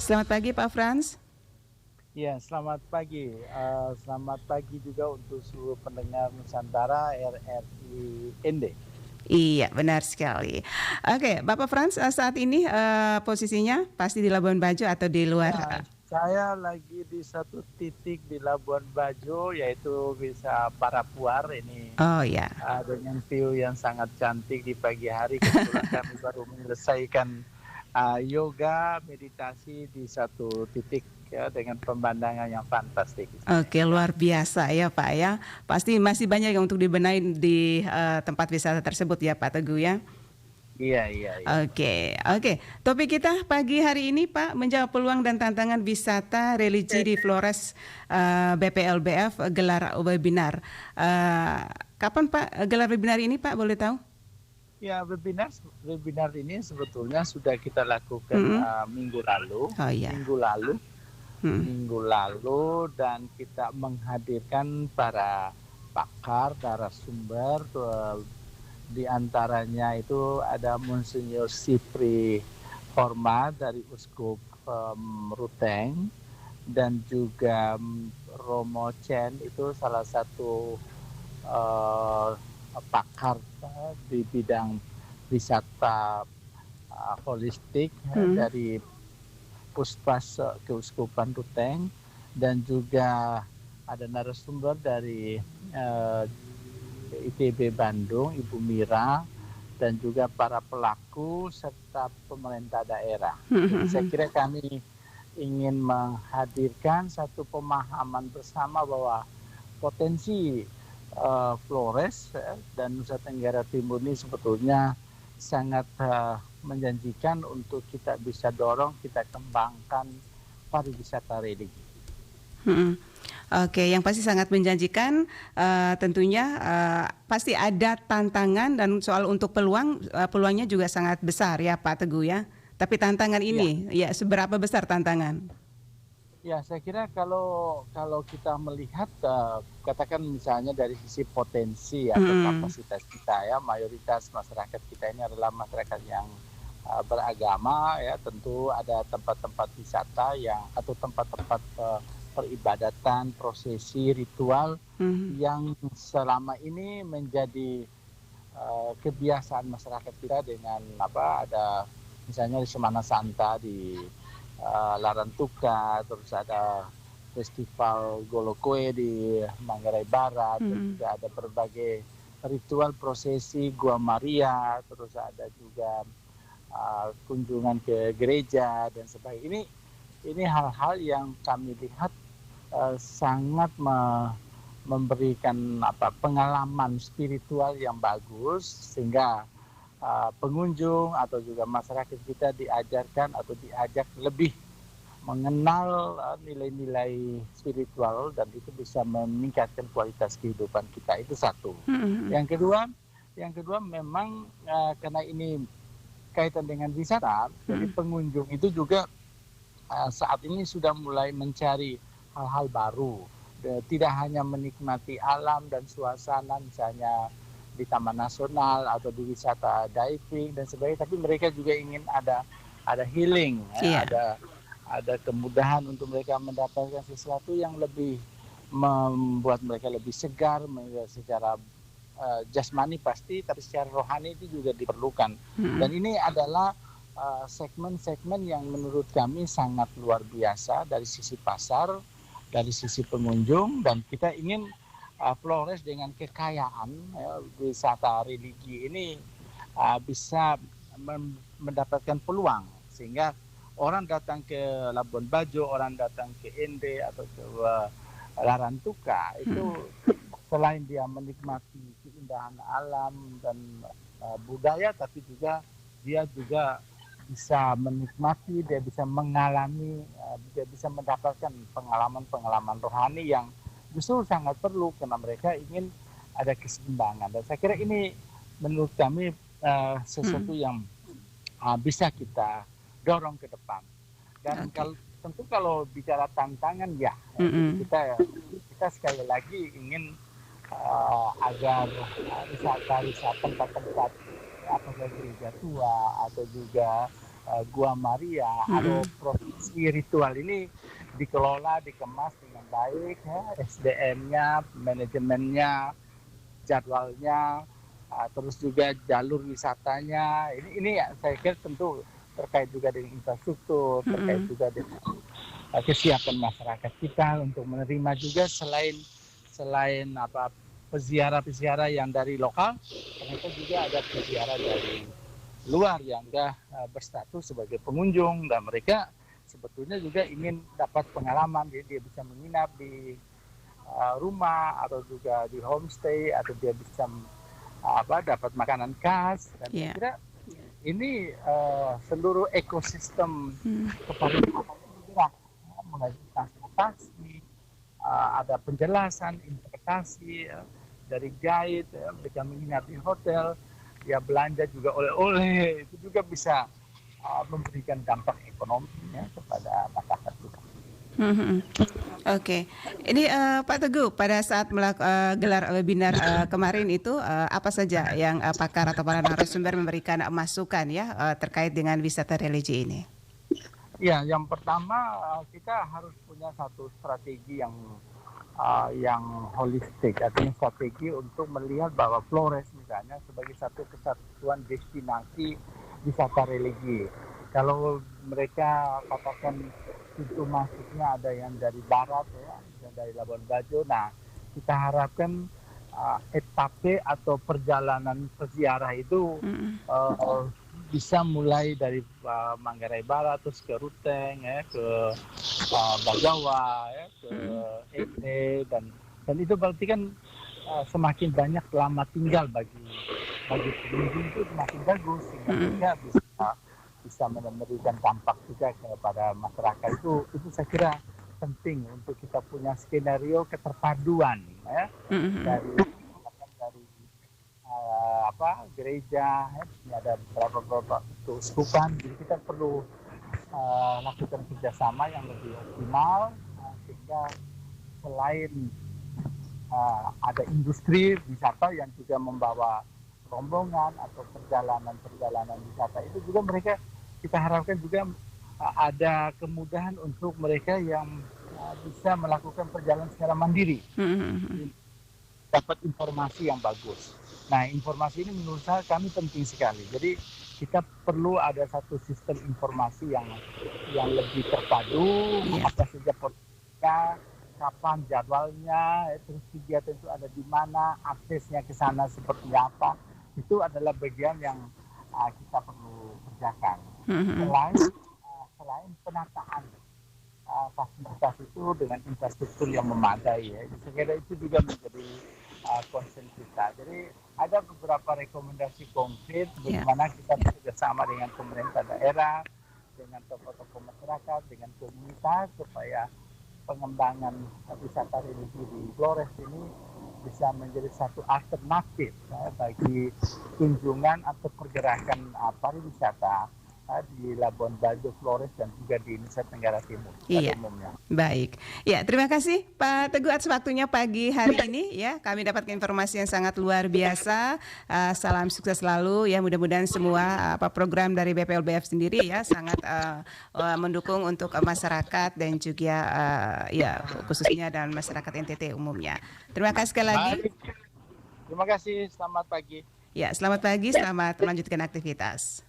Selamat pagi Pak Frans. Ya, selamat pagi. Selamat pagi juga untuk seluruh pendengar Nusantara RRI ND. Iya, benar sekali. Oke, Bapak Frans, saat ini posisinya pasti di Labuan Bajo atau di luar? Ya, saya lagi di satu titik di Labuan Bajo, yaitu bisa Parapuar ini Oh ya. dengan view yang sangat cantik di pagi hari. Kebetulan kami baru menyelesaikan yoga meditasi di satu titik ya dengan pemandangan yang fantastik. Oke, luar biasa ya Pak ya. Pasti masih banyak yang untuk dibenahi di tempat wisata tersebut ya Pak Teguh ya. Iya, iya, iya. Oke. Topik kita pagi hari ini Pak menjawab peluang dan tantangan wisata religi di Flores BPLBF gelar webinar. Kapan Pak gelar webinar ini Pak, boleh tahu? Ya, webinar ini sebetulnya sudah kita lakukan minggu lalu. Oh ya. Minggu lalu dan kita menghadirkan para pakar, narasumber, di antaranya itu ada Monsinyur Sipri Hormat dari Uskup Ruteng dan juga Romo Chen itu salah satu pakar di bidang wisata holistik dari Puspas Keuskupan Ruteng dan juga ada narasumber dari ITB Bandung, Ibu Mira, dan juga para pelaku serta pemerintah daerah. Jadi saya kira kami ingin menghadirkan satu pemahaman bersama bahwa potensi Flores dan Nusa Tenggara Timur ini sebetulnya sangat menjanjikan untuk kita bisa dorong, kita kembangkan pariwisata religi. Oke, yang pasti sangat menjanjikan. Tentunya pasti ada tantangan dan soal untuk peluangnya juga sangat besar ya Pak Teguh ya. Tapi tantangan ini ya seberapa besar tantangan? Ya, saya kira kalau kita melihat katakan misalnya dari sisi potensi atau kapasitas kita ya, mayoritas masyarakat kita ini adalah masyarakat yang beragama ya, tentu ada tempat-tempat wisata yang atau tempat-tempat peribadatan, prosesi, ritual yang selama ini menjadi kebiasaan masyarakat kita dengan ada misalnya di Semana Santa di Larantuka, terus ada festival Golokoe di Manggarai Barat, dan juga ada berbagai ritual prosesi Gua Maria, terus ada juga kunjungan ke gereja dan sebagainya. Ini hal-hal yang kami lihat sangat memberikan pengalaman spiritual yang bagus sehingga pengunjung atau juga masyarakat kita diajarkan atau diajak lebih mengenal nilai-nilai spiritual dan itu bisa meningkatkan kualitas kehidupan kita. Itu satu. Yang kedua memang karena ini kaitan dengan wisata, jadi pengunjung itu juga saat ini sudah mulai mencari hal-hal baru, tidak hanya menikmati alam dan suasana misalnya di Taman Nasional atau di wisata diving dan sebagainya, tapi mereka juga ingin ada healing, ada kemudahan untuk mereka mendapatkan sesuatu yang lebih membuat mereka lebih segar, secara jasmani pasti, tapi secara rohani itu juga diperlukan. Dan ini adalah segmen-segmen yang menurut kami sangat luar biasa dari sisi pasar, dari sisi pengunjung, dan kita ingin Flores dengan kekayaan wisata religi ini bisa mendapatkan peluang sehingga orang datang ke Labuan Bajo, orang datang ke Ende atau ke Larantuka itu selain dia menikmati keindahan alam dan budaya, tapi juga dia juga bisa menikmati, dia bisa mengalami, dia bisa mendapatkan pengalaman-pengalaman rohani yang justru sangat perlu karena mereka ingin ada keseimbangan. Dan saya kira ini menurut kami sesuatu yang bisa kita dorong ke depan. Dan tentu kalau bicara tantangan kita sekali lagi ingin agar wisata tempat-tempat apakah gereja tua atau juga Gua Maria atau provinsi ritual ini dikelola, dikemas dengan baik, ya, SDM-nya, manajemennya, jadwalnya, terus juga jalur wisatanya. Ini ya saya kira tentu terkait juga dengan infrastruktur, terkait juga dengan kesiapan masyarakat kita untuk menerima juga selain apa peziarah-peziarah yang dari lokal, ternyata juga ada peziarah dari luar yang sudah berstatus sebagai pengunjung, dan mereka sebetulnya juga ingin dapat pengalaman, jadi dia bisa menginap di rumah atau juga di homestay, atau dia bisa dapat makanan khas, dan saya kira ini seluruh ekosistem kepariwisataan bergerak, mulai transportasi, ada penjelasan, interpretasi, dari guide, mereka menginap di hotel, ya belanja juga oleh-oleh, itu juga bisa memberikan dampak ekonomi ya, kepada masyarakat kita. Oke, ini Pak Teguh, pada saat gelar webinar kemarin itu apa saja yang pakar atau para narasumber memberikan masukan ya terkait dengan wisata religi ini? Ya, yang pertama kita harus punya satu strategi yang holistik, artinya strategi untuk melihat bahwa Flores misalnya sebagai satu kesatuan destinasi wisata religi. Kalau mereka katakan pintu masuknya ada yang dari barat ya, yang dari Labuan Bajo, nah kita harapkan etape atau perjalanan peziarah itu bisa mulai dari Manggarai Barat terus ke Ruteng ya, ke Bagawa ya, ke Ede, dan itu berarti kan semakin banyak lama tinggal bagi pengunjung itu semakin bagus, sehingga mereka bisa memberikan dampak juga kepada masyarakat. Itu saya kira penting untuk kita punya skenario keterpaduan ya, dari gereja, ini ada beberapa keuskupan, jadi kita perlu lakukan kerjasama yang lebih optimal, sehingga selain ada industri wisata yang juga membawa rombongan atau perjalanan wisata, itu juga mereka kita harapkan juga ada kemudahan untuk mereka yang bisa melakukan perjalanan secara mandiri, dapat informasi yang bagus. Nah, informasi ini menurut saya kami penting sekali. Jadi kita perlu ada satu sistem informasi yang lebih terpadu, apa saja potensinya, kapan jadwalnya, terus kegiatan itu ada di mana, aksesnya ke sana seperti apa. Itu adalah bagian yang kita perlu kerjakan. Selain penataan fasilitas itu dengan infrastruktur yang memadai, ya, saya kira itu juga menjadi concern kita. Jadi ada beberapa rekomendasi konkret bagaimana kita bekerjasama dengan pemerintah daerah, dengan tokoh-tokoh masyarakat, dengan komunitas, supaya pengembangan wisata religi di Flores ini bisa menjadi satu alternatif bagi kunjungan atau pergerakan pariwisata di Labuan Bajo, Flores, dan juga di Nusa Tenggara Timur. Iya, baik. Ya, terima kasih Pak Teguh atas waktunya pagi hari ini. Ya, kami dapatkan informasi yang sangat luar biasa. Salam sukses selalu. Ya, mudah-mudahan semua program dari BPLBF sendiri ya sangat mendukung untuk masyarakat dan juga ya khususnya dan masyarakat NTT umumnya. Terima kasih sekali lagi. Terima kasih. Selamat pagi. Ya, selamat pagi. Selamat melanjutkan aktivitas.